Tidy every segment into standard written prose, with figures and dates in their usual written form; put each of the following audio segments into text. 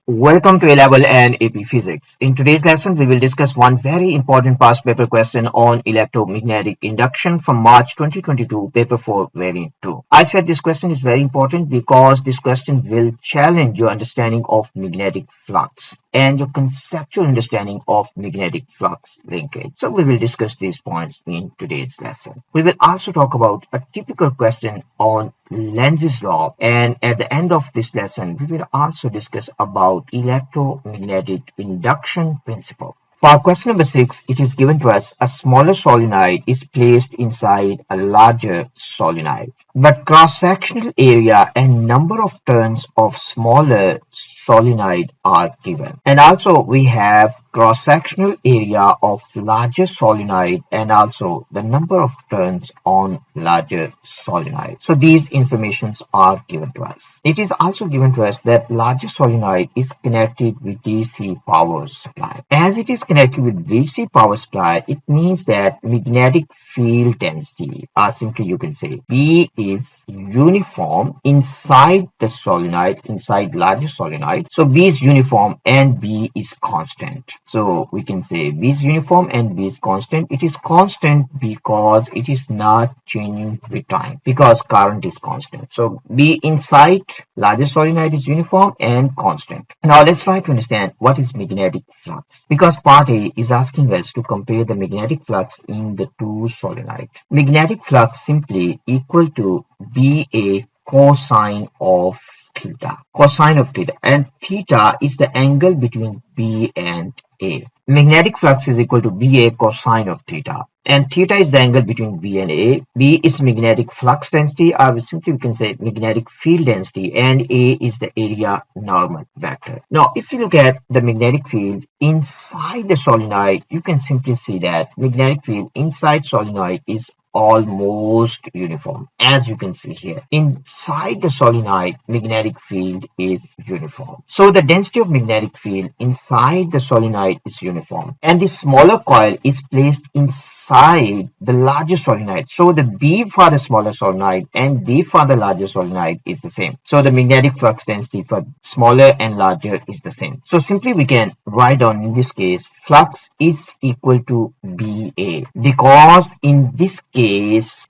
Welcome to A-Level and AP Physics. In today's lesson, we will discuss one very important past paper question on electromagnetic induction from March 2022, paper 4, variant 2. I said this question is very important because this question will challenge your understanding of magnetic flux and your conceptual understanding of magnetic flux linkage. So we will discuss these points in today's lesson. We will also talk about a typical question on Lenz's law, and at the end of this lesson we will also discuss about electromagnetic induction principle. For question number 6, it is given to us a smaller solenoid is placed inside a larger solenoid, but cross-sectional area and number of turns of smaller solenoid are given. And also we have cross-sectional area of larger solenoid and also the number of turns on larger solenoid. So these informations are given to us. It is also given to us that larger solenoid is connected with DC power supply. As it is connected with DC power supply, it means that magnetic field density, or simply you can say B, is uniform inside the solenoid, inside larger solenoid. So B is uniform and B is constant. So we can say B is uniform and B is constant. It is constant because it is not changing with time, because current is constant. So B inside larger solenoid is uniform and constant. Now let's try to understand what is magnetic flux, because part A is asking us to compare the magnetic flux in the two solenoid. Magnetic flux simply equal to BA cosine of theta. Cosine of theta, and theta is the angle between B and A. Magnetic flux is equal to BA cosine of theta, and theta is the angle between B and A. B is magnetic flux density, or simply we can say magnetic field density, and A is the area normal vector. Now if you look at the magnetic field inside the solenoid, you can simply see that magnetic field inside solenoid is almost uniform. As you can see here, inside the solenoid magnetic field is uniform. So the density of magnetic field inside the solenoid is uniform, and the smaller coil is placed inside the larger solenoid. So the B for the smaller solenoid and B for the larger solenoid is the same. So the magnetic flux density for smaller and larger is the same. So simply we can write down in this case flux is equal to BA, because in this case,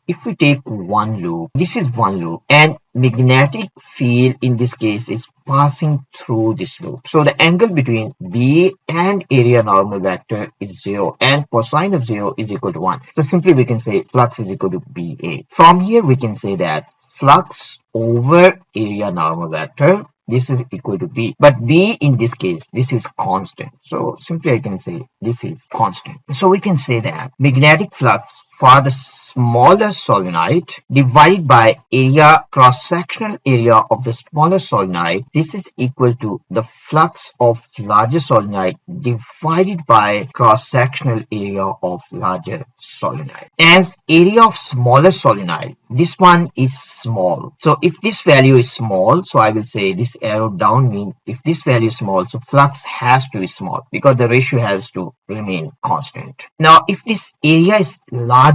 if we take one loop, this is one loop, and magnetic field in this case is passing through this loop. So the angle between B and area normal vector is 0, and cosine of 0 is equal to 1. So simply we can say flux is equal to BA. From here we can say that flux over area normal vector, this is equal to B, but B in this case, this is constant. So simply I can say this is constant. So we can say that magnetic flux for the smaller solenoid divided by area cross-sectional area of the smaller solenoid, this is equal to the flux of larger solenoid divided by cross-sectional area of larger solenoid. As area of smaller solenoid, this one is small. So if this value is small, so I will say this arrow down means if this value is small, so flux has to be small because the ratio has to remain constant. Now if this area is larger,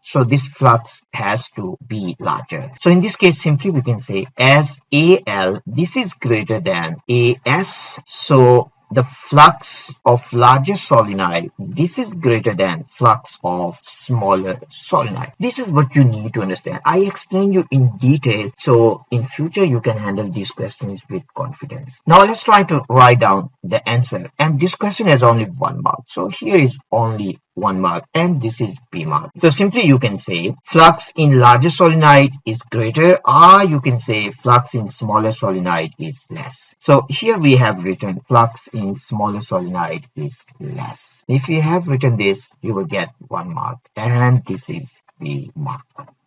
so this flux has to be larger. So in this case simply we can say as AL, this is greater than AS, so the flux of larger solenoid, this is greater than flux of smaller solenoid. This is what you need to understand. I explain you in detail, so in future you can handle these questions with confidence. Now let's try to write down the answer, and this question has only 1 mark. So here is only 1 mark and this is B mark. So simply you can say flux in larger solenoid is greater, or you can say flux in smaller solenoid is less. So here we have written flux in smaller solenoid is less. If you have written this, you will get 1 mark, and this is B mark.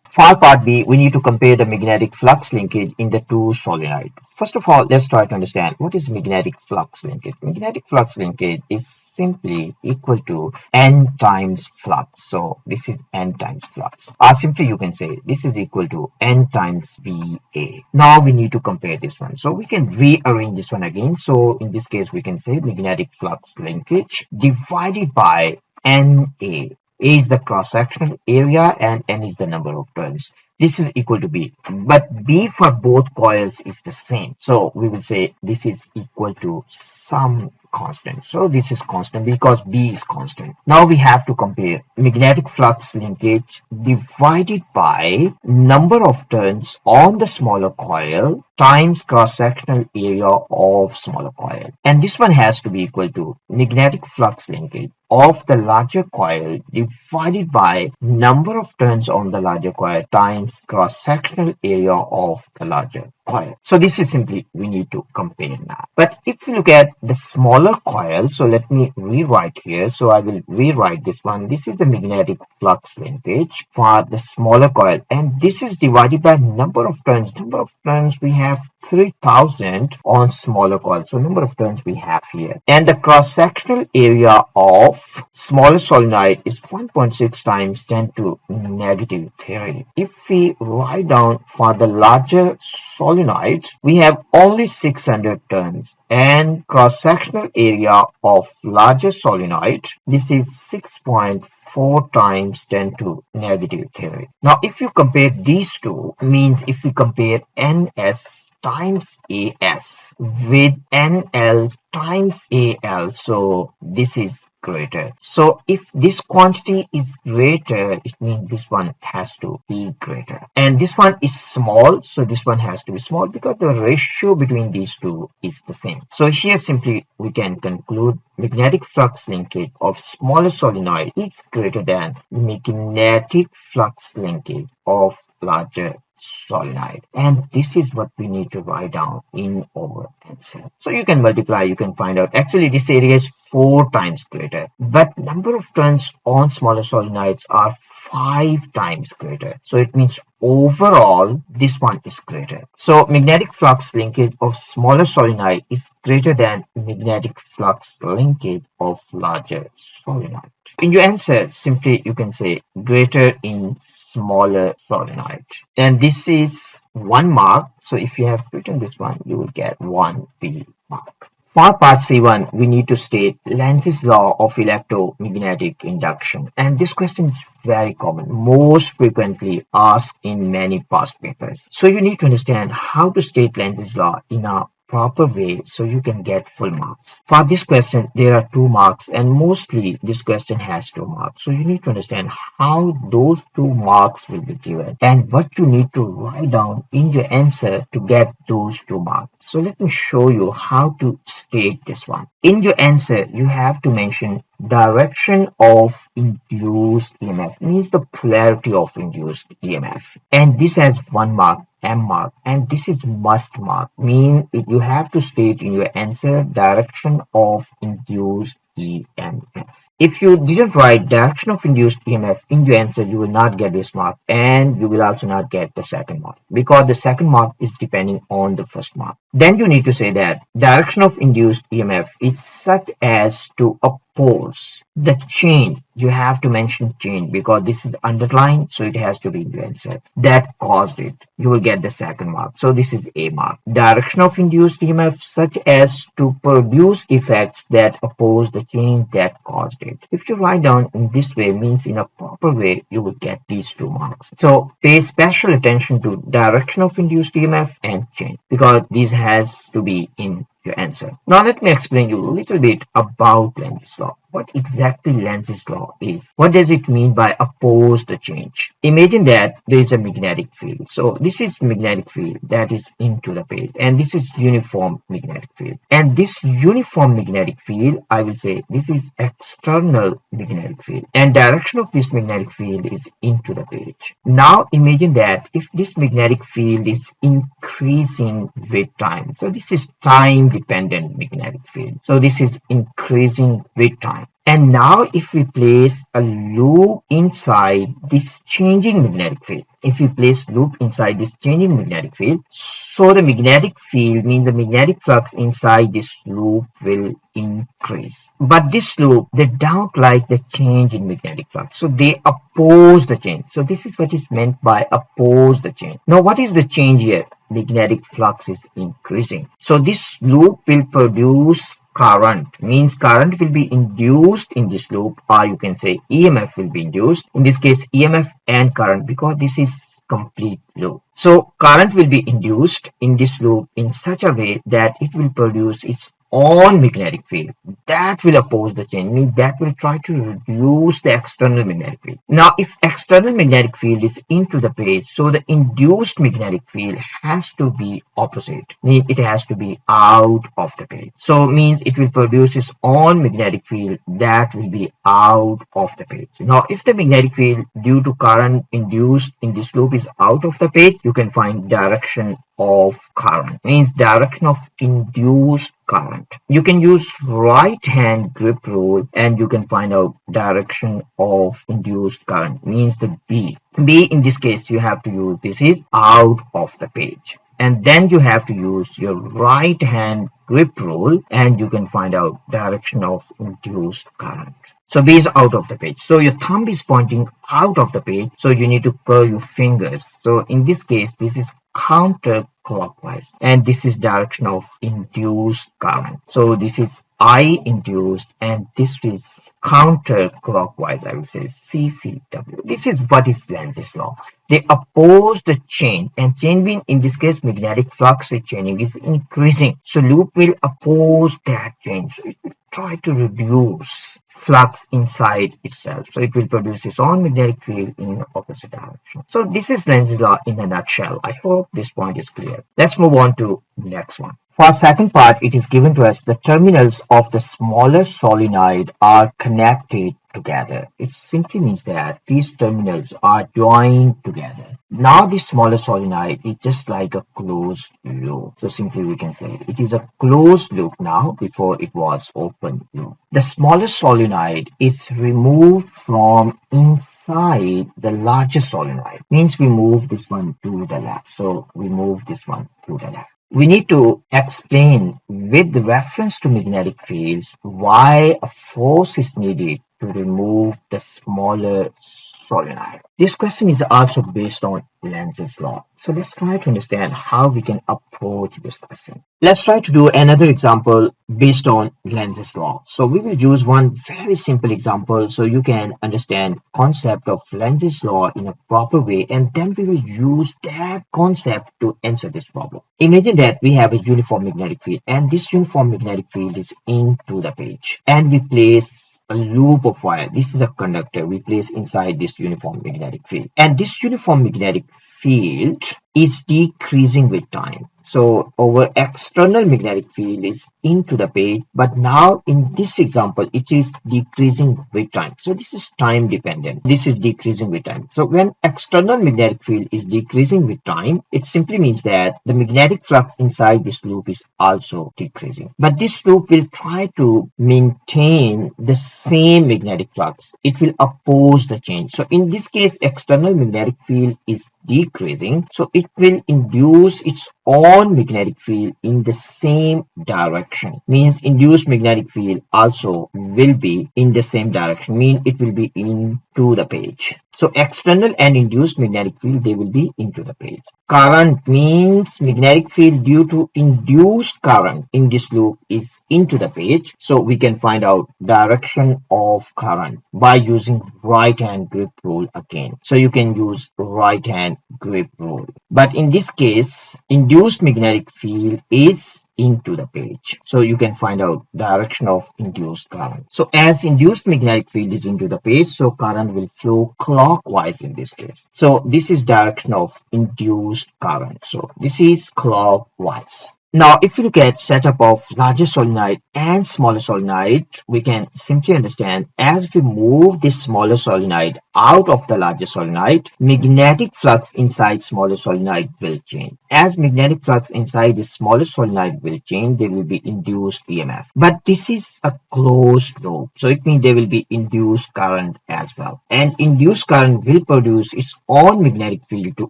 For part B, we need to compare the magnetic flux linkage in the two solenoid. First of all, let's try to understand what is magnetic flux linkage. Magnetic flux linkage is simply equal to N times flux. So this is N times flux. Or simply you can say this is equal to N times BA. Now we need to compare this one. So we can rearrange this one again. So in this case, we can say magnetic flux linkage divided by NA. A is the cross-sectional area and N is the number of turns. This is equal to B, but B for both coils is the same. So we will say this is equal to some constant. So this is constant because B is constant. Now we have to compare magnetic flux linkage divided by number of turns on the smaller coil times cross-sectional area of smaller coil. And this one has to be equal to magnetic flux linkage of the larger coil divided by number of turns on the larger coil times cross-sectional area of the larger coil. So this is simply we need to compare now. But if you look at the smaller coil, so let me rewrite here. So I will rewrite this one. This is the magnetic flux linkage for the smaller coil, and this is divided by number of turns. Number of turns we have 3000 on smaller coil. So number of turns we have here, and the cross-sectional area of smaller solenoid is 1.6 times 10 to negative 3. If we write down for the larger solenoid, we have only 600 turns, and cross-sectional area of larger solenoid, this is 6.4 times 10 to negative 3. Now if you compare these two, means if we compare NS times AS with NL times AL, so this is greater. So if this quantity is greater, it means this one has to be greater, and this one is small, so this one has to be small because the ratio between these two is the same. So here simply we can conclude magnetic flux linkage of smaller solenoid is greater than magnetic flux linkage of larger solenoid, and this is what we need to write down in our answer. So you can multiply, you can find out actually this area is 4 times greater, but number of turns on smaller solenoids are 5 times greater, so it means overall this one is greater. So magnetic flux linkage of smaller solenoid is greater than magnetic flux linkage of larger solenoid. In your answer, simply you can say greater in smaller solenoid, and this is 1 mark. So if you have written this one, you will get 1 B mark. For part C1, we need to state Lenz's law of electromagnetic induction, and this question is very common, most frequently asked in many past papers. So you need to understand how to state Lenz's law in a proper way so you can get full marks. For this question, there are 2 marks, and mostly this question has 2 marks. So you need to understand how those 2 marks will be given and what you need to write down in your answer to get those 2 marks. So let me show you how to state this one. In your answer, you have to mention direction of induced EMF, means the polarity of induced EMF, and this has 1 mark, M mark, and this is must mark, mean you have to state in your answer direction of induced EMF. If you didn't write direction of induced EMF in your answer, you will not get this mark, and you will also not get the second mark because the second mark is depending on the first mark. Then you need to say that direction of induced EMF is such as to oppose the change. You have to mention change because this is underlined, so it has to be in the answer that caused it. You will get the second mark. So this is A mark. Direction of induced EMF such as to produce effects that oppose the change that caused it. If you write down in this way, means in a proper way, you will get these 2 marks. So pay special attention to direction of induced EMF and change because these has to be in your answer. Now let me explain you a little bit about Lenz's law. What exactly Lenz's law is? What does it mean by oppose the change? Imagine that there is a magnetic field. So this is magnetic field that is into the page, and this is uniform magnetic field. And this uniform magnetic field, I will say this is external magnetic field, and direction of this magnetic field is into the page. Now imagine that if this magnetic field is increasing with time. So this is time dependent magnetic field. So this is increasing with time. And now if we place a loop inside this changing magnetic field, if we place loop inside this changing magnetic field, so the magnetic field means the magnetic flux inside this loop will increase. But this loop, they don't like the change in magnetic flux, so they oppose the change. So this is what is meant by oppose the change. Now what is the change here? Magnetic flux is increasing. So this loop will produce current, means current will be induced in this loop, or you can say EMF will be induced. In this case, EMF and current, because this is complete loop. So current will be induced in this loop in such a way that it will produce its own magnetic field that will oppose the change, means that will try to reduce the external magnetic field. Now if external magnetic field is into the page, so the induced magnetic field has to be opposite, means it has to be out of the page. So means it will produce its own magnetic field that will be out of the page. Now if the magnetic field due to current induced in this loop is out of the page, you can find direction of current, means direction of induced current. You can use right hand grip rule and you can find out direction of induced current, means the B in this case you have to use, this is out of the page, and then you have to use your right hand grip rule and you can find out direction of induced current. So B is out of the page. So your thumb is pointing out of the page. So you need to curl your fingers. So in this case, this is counterclockwise and this is direction of induced current. So this is I induced and this is counterclockwise, I will say CCW. This is what is Lenz's law. They oppose the change, and change being in this case magnetic flux changing is increasing. So loop will oppose that change. So it will try to reduce flux inside itself. So it will produce its own magnetic field in opposite direction. So this is Lenz's law in a nutshell. I hope this point is clear. Let's move on to the next one. For our second part, it is given to us the terminals of the smaller solenoid are connected together. It simply means that these terminals are joined together. Now this smaller solenoid is just like a closed loop. So simply we can say it is a closed loop now, before it was open loop. The smaller solenoid is removed from inside the larger solenoid. Means we move this one to the left. So we move this one to the left. We need to explain with reference to magnetic fields why a force is needed to remove the smaller solenoid. This question is also based on Lenz's law. So let's try to understand how we can approach this question. Let's try to do another example based on Lenz's law. So we will use one very simple example so you can understand concept of Lenz's law in a proper way, and then we will use that concept to answer this problem. Imagine that we have a uniform magnetic field and this uniform magnetic field is into the page and we place a loop of wire. This is a conductor we place inside this uniform magnetic field, and this uniform magnetic field is decreasing with time. So our external magnetic field is into the page, but now in this example it is decreasing with time. So this is time dependent. This is decreasing with time. So when external magnetic field is decreasing with time, it simply means that the magnetic flux inside this loop is also decreasing. But this loop will try to maintain the same magnetic flux. It will oppose the change. So in this case, external magnetic field is decreasing. So it will induce its own magnetic field in the same direction. Means induced magnetic field also will be in the same direction. Mean it will be into the page. So external and induced magnetic field, they will be into the page. Current means magnetic field due to induced current in this loop is into the page. So we can find out direction of current by using right hand grip rule again. So you can use right hand grip rule. But in this case, induced magnetic field is into the page. So you can find out direction of induced current. So as induced magnetic field is into the page, so current will flow clockwise in this case. So this is direction of induced current. So this is clockwise. Now, if you look at setup of larger solenoid and smaller solenoid, we can simply understand as we move this smaller solenoid out of the larger solenoid, magnetic flux inside smaller solenoid will change. As magnetic flux inside the smaller solenoid will change, there will be induced EMF. But this is a closed loop, so it means there will be induced current as well. And induced current will produce its own magnetic field to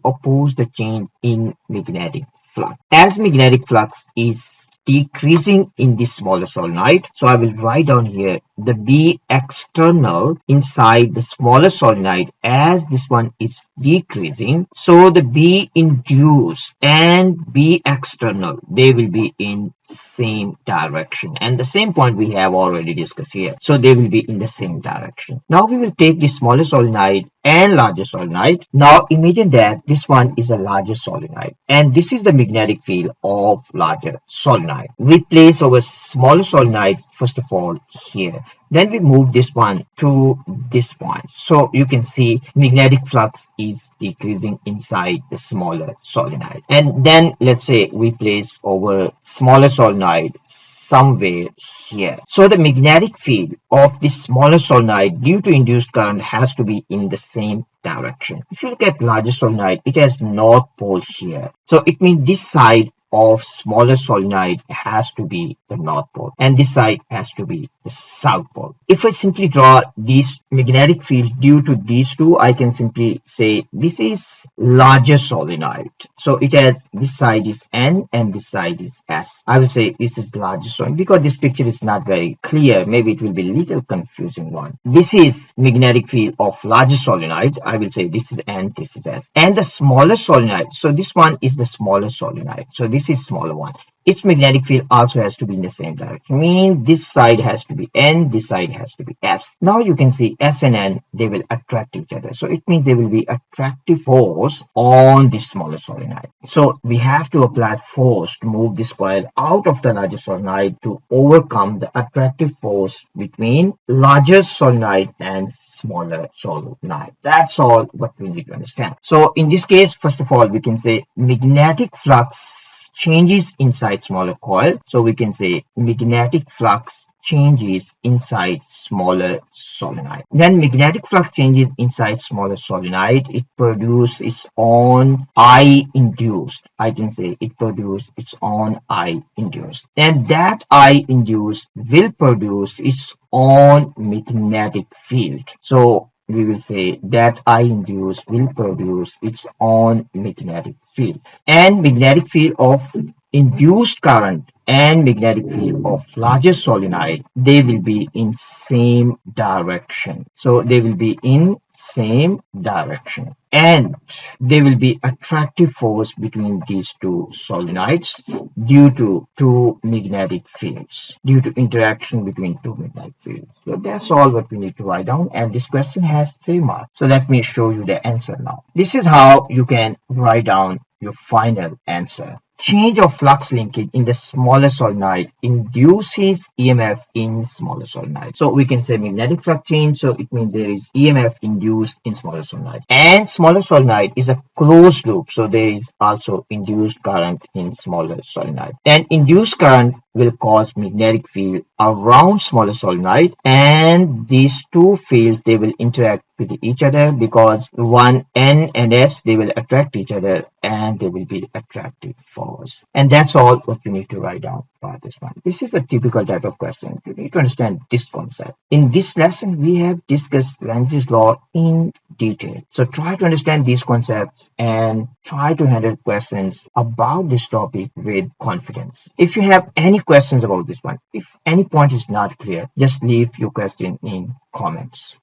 oppose the change in magnetic flux. As magnetic flux is decreasing in this smaller solenoid, so I will write down here the B external inside the smaller solenoid, as this one is decreasing, so the B induced and B external, they will be in same direction, and the same point we have already discussed here, so they will be in the same direction. Now we will take the smaller solenoid and larger solenoid. Now imagine that this one is a larger solenoid and this is the magnetic field of larger solenoid. We place our smaller solenoid first of all here, then we move this one to this point, so you can see magnetic flux is decreasing inside the smaller solenoid. And then let's say we place our smaller solenoid somewhere here, so the magnetic field of this smaller solenoid due to induced current has to be in the same direction. If you look at larger solenoid, it has north pole here, so it means this side of smaller solenoid has to be the north pole and this side has to be the south pole. If I simply draw these magnetic fields due to these two, I can simply say this is larger solenoid, so it has this side is N and this side is S. I will say this is larger solenoid because this picture is not very clear, maybe it will be a little confusing one. This is magnetic field of larger solenoid, I will say this is N, this is S. And the smaller solenoid, so this one is the smaller solenoid, so this is smaller one, its magnetic field also has to be in the same direction, mean this side has to be N, this side has to be S. Now you can see S and N, they will attract each other, so it means there will be attractive force on this smaller solenoid. So we have to apply force to move this coil out of the larger solenoid to overcome the attractive force between larger solenoid and smaller solenoid. That's all what we need to understand. So in this case, first of all, we can say magnetic flux changes inside smaller coil, so we can say magnetic flux changes inside smaller solenoid. When magnetic flux changes inside smaller solenoid, it produces its own I induced. I can say it produces its own I induced, and that I induced will produce its own magnetic field. So we will say that I induced will produce its own magnetic field, and magnetic field of induced current and magnetic field of larger solenoid, they will be in same direction, so they will be in same direction, and there will be attractive force between these two solenoids due to two magnetic fields, due to interaction between two magnetic fields. So that's all what we need to write down, and this question has 3 marks. So let me show you the answer now. This is how you can write down your final answer. Change of flux linkage in the smaller solenoid induces EMF in smaller solenoid. So we can say magnetic flux change, so it means there is EMF induced in smaller solenoid. And smaller solenoid is a closed loop, so there is also induced current in smaller solenoid. And induced current will cause magnetic field around smaller solenoid, and these two fields, they will interact with each other because one N and S, they will attract each other and there will be attractive force. And that's all what you need to write down for this one. This is a typical type of question. You need to understand this concept. In this lesson, we have discussed Lenz's law in detail. So try to understand these concepts and try to handle questions about this topic with confidence. If you have any questions about this one, if any point is not clear, just leave your question in comments.